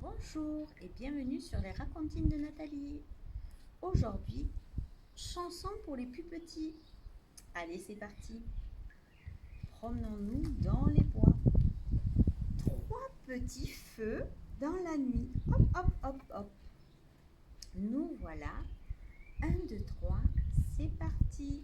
Bonjour et bienvenue sur les racontines de Nathalie. Aujourd'hui, chanson pour les plus petits. Allez, c'est parti. Promenons-nous dans les bois. Trois petits feux dans la nuit. Hop, hop, hop, hop. Nous voilà. 1, 2, 3, c'est parti.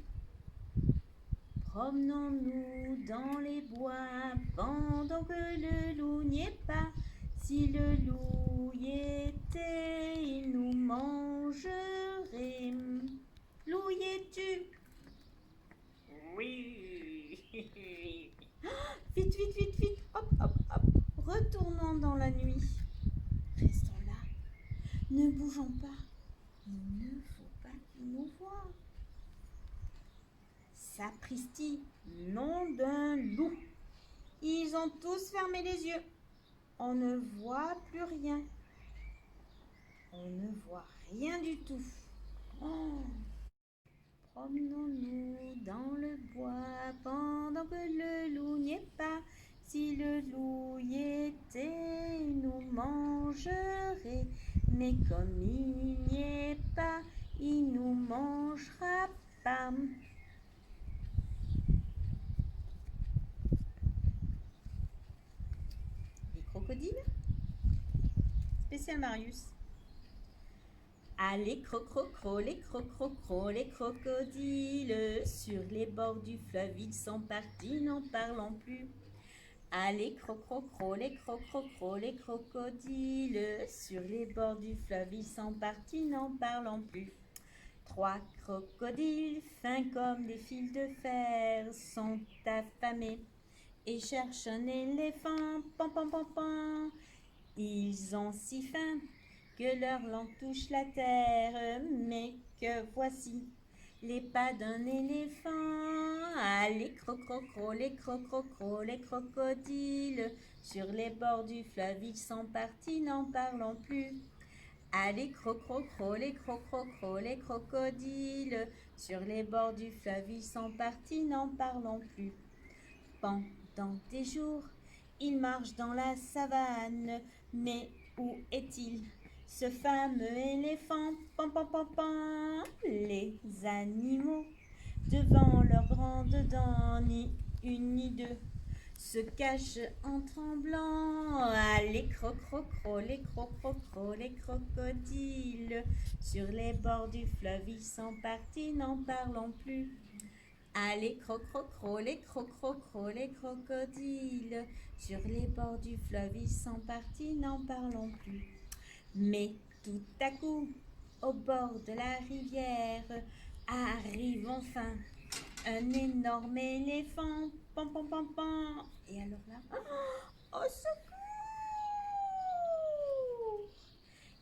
Promenons-nous dans les bois pendant que le loup n'y est pas. Si le loup y était, il nous mangerait. Loup y es-tu? Oui. Vite, vite, vite, vite. Hop, hop, hop. Retournons dans la nuit. Restons là. Ne bougeons pas. Il ne faut pas qu'il nous voie. Sapristi, nom d'un loup. Ils ont tous fermé les yeux. On ne voit plus rien. On ne voit rien du tout. Oh. Promenons-nous dans le bois pendant que le loup n'y est pas. Si le loup y était, il nous mangerait. Mais comme il n'y est pas, il nous mangera pas. Les crocodiles? Spécial Marius. Allez, crocro, les crocro, les crocodiles, sur les bords du fleuve, ils sont partis, n'en parlons plus. Allez, crocro, les crocodiles, sur les bords du fleuve, ils sont partis, n'en parlons plus. Trois crocodiles, fins comme des fils de fer, sont affamés et cherchent un éléphant, pan, pan, pan, pan. Ils ont si faim que leur langue touche la terre, mais que voici les pas d'un éléphant. Allez, crocro, les crocodiles, sur les bords du fleuve, ils sont partis, n'en parlons plus. Allez, crocro, les crocodiles, sur les bords du fleuve, ils sont partis, n'en parlons plus. Pendant des jours, ils marchent dans la savane, mais où est-il, ce fameux éléphant? Pan, pan, pan, pan. Les animaux, devant leurs grandes dents, ni une ni deux, se cachent en tremblant. Allez, les crocodiles, sur les bords du fleuve, ils sont partis, n'en parlons plus. Allez, les crocodiles, sur les bords du fleuve, ils sont partis, n'en parlons plus. Mais tout à coup, au bord de la rivière, arrive enfin un énorme éléphant. Pam, pam, pam, pam. Et alors là, au secours!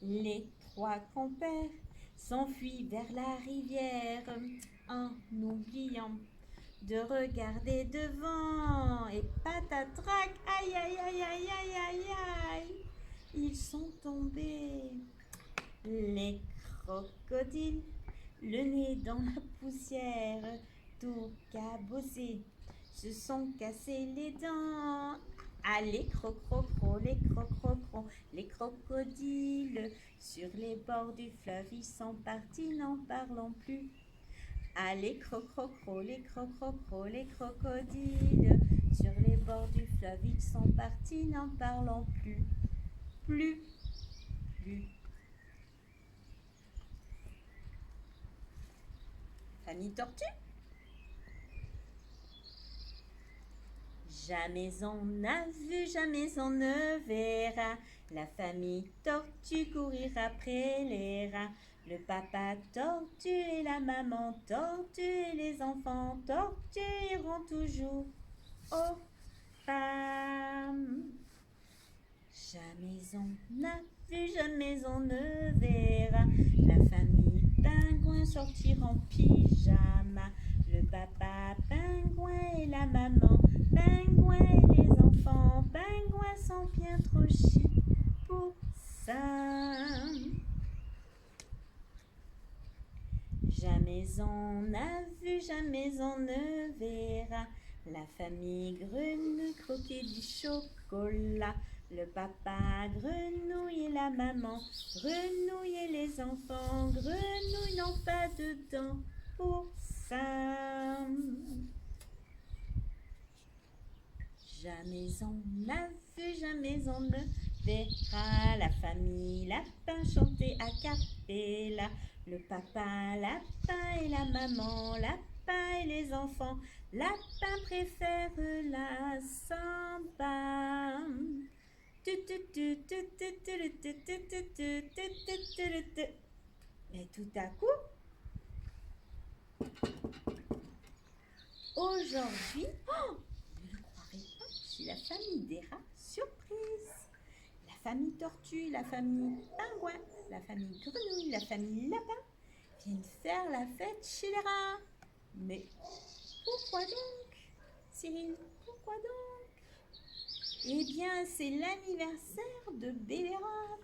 Les trois compères s'enfuient vers la rivière en oubliant de regarder devant. Et patatrac, aïe, aïe, aïe, aïe, aïe, aïe, aïe. Ils sont tombés. Les crocodiles, le nez dans la poussière, tout cabossé, se sont cassés les dents. Allez, les crocodiles, sur les bords du fleuve, ils sont partis, n'en parlons plus. Allez, les crocodiles, sur les bords du fleuve, ils sont partis, n'en parlons plus. Plus. Famille tortue? Jamais on n'a vu, jamais on ne verra la famille tortue courir après les rats. Le papa tortue et la maman tortue et les enfants tortues iront toujours aux femmes. Jamais on n'a vu, jamais on ne verra la famille pingouin sortir en pyjama. Le papa pingouin et la maman pingouin et les enfants pingouins sont bien trop chics pour ça. Jamais on n'a vu, jamais on ne verra la famille grenouille croquer du chocolat. Le papa grenouille et la maman, grenouille et les enfants, grenouille n'ont pas de dents pour ça. Jamais on n'a vu, jamais on ne verra la famille lapin chanter à cappella. Le papa lapin et la maman lapin et les enfants lapin préfèrent la samba. Mais tout à coup, aujourd'hui, ne le croirez pas, chez la famille des rats, surprise! La famille tortue, la famille pingouin, la famille grenouille, la famille lapin viennent faire la fête chez les rats. Mais pourquoi donc, Cyril? Pourquoi donc? Eh bien, c'est l'anniversaire de bébé rat.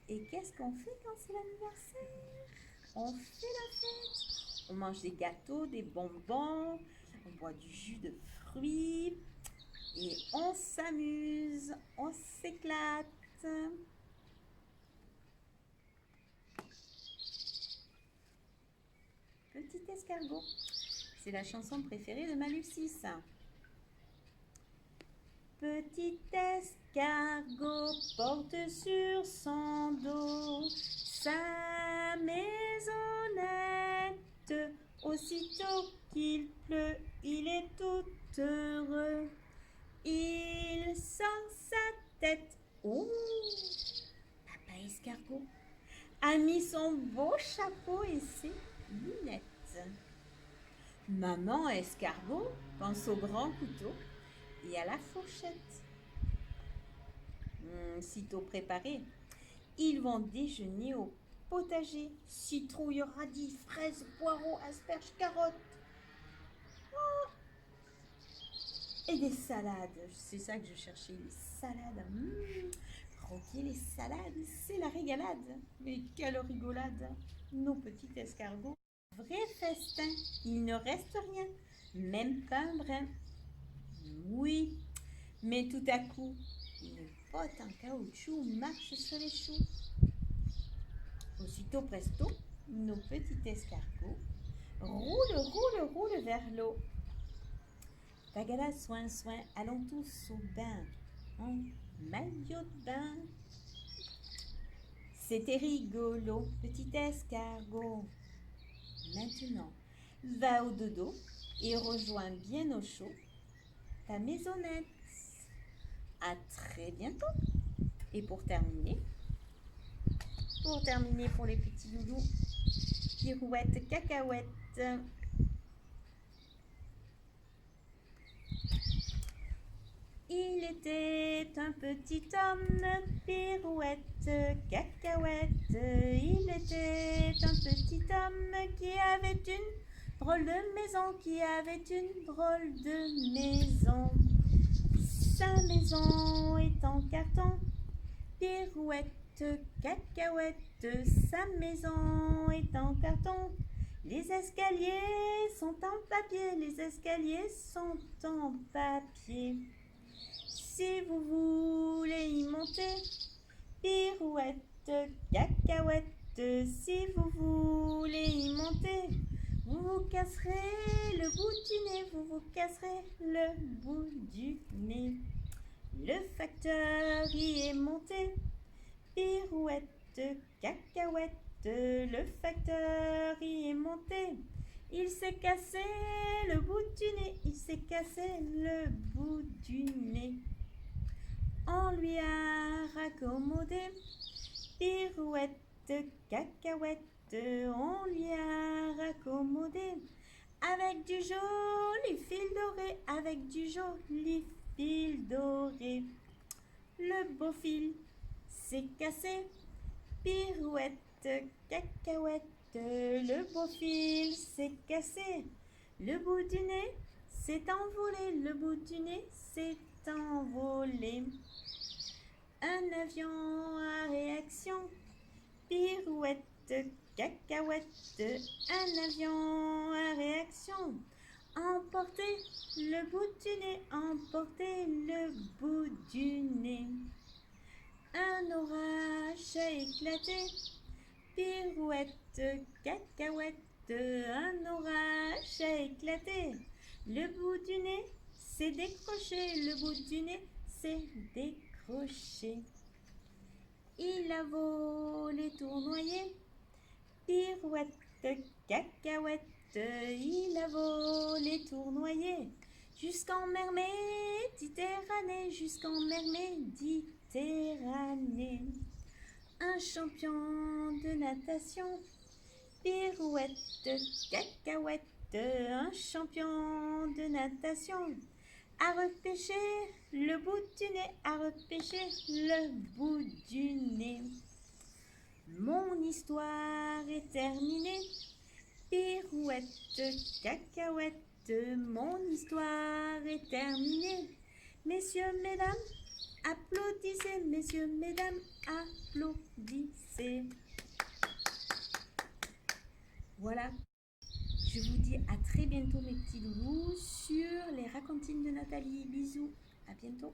Et qu'est-ce qu'on fait quand c'est l'anniversaire? On fait la fête. On mange des gâteaux, des bonbons, on boit du jus de fruits et on s'amuse, on s'éclate. Petit escargot, c'est la chanson préférée de ma Lucie. Petit escargot porte sur son dos sa maisonnette. Aussitôt qu'il pleut, il est tout heureux. Il sort sa tête. Oh, papa escargot a mis son beau chapeau et ses lunettes. Maman escargot pense au grand couteau et à la fourchette. Sitôt préparés, ils vont déjeuner au potager. Citrouilles, radis, fraises, poireaux, asperges, carottes. Oh, et des salades. C'est ça que je cherchais, les salades. Croquer les salades, c'est la régalade. Mais quelle rigolade. Nos petits escargots. Vrai festin, il ne reste rien, même pas un brin. Oui, mais tout à coup, une botte en caoutchouc marche sur les choux. Aussitôt presto, nos petits escargots roulent vers l'eau. Tagada, soin, allons tous au bain, en maillot de bain. C'était rigolo, petit escargot. Maintenant, va au dodo et rejoins bien au chaud ta maisonnette. À très bientôt. Et pour terminer pour les petits loulous, pirouette, cacahuète. Il était un petit homme, pirouette, cacahuète. Il était un petit homme qui avait une drôle de maison, Sa maison est en carton, pirouette, cacahuète. Sa maison est en carton. Les escaliers sont en papier, Si vous voulez y monter, pirouette, cacahuète. Si vous voulez y monter, vous vous casserez le bout du nez. Le facteur y est monté, pirouette, cacahuète. Le facteur y est monté. Il s'est cassé le bout du nez. On lui a raccommodé, pirouette, cacahuète. On lui a raccommodé avec du joli fil doré. Le beau fil s'est cassé, pirouette, cacahuète. Le beau fil s'est cassé. Le bout du nez s'est envolé. Un avion à réaction, pirouette, cacahuète. Un avion à réaction. Emporter le bout du nez, Un orage a éclaté, pirouette, cacahuète, un orage a éclaté. Le bout du nez s'est décroché, le bout du nez s'est décroché. Il a volé tournoyé, pirouette, cacahuète, il a volé tournoyé. Jusqu'en mer Méditerranée, jusqu'en mer Méditerranée. Un champion de natation, pirouette, cacahuète, un champion de natation a repêché le bout du nez, a repêché le bout du nez. Mon histoire est terminée, pirouette, cacahuète, mon histoire est terminée. Messieurs, mesdames, applaudissez, messieurs, mesdames, applaudissez. Voilà, je vous dis à très bientôt mes petits loulous sur les racontines de Nathalie. Bisous, à bientôt.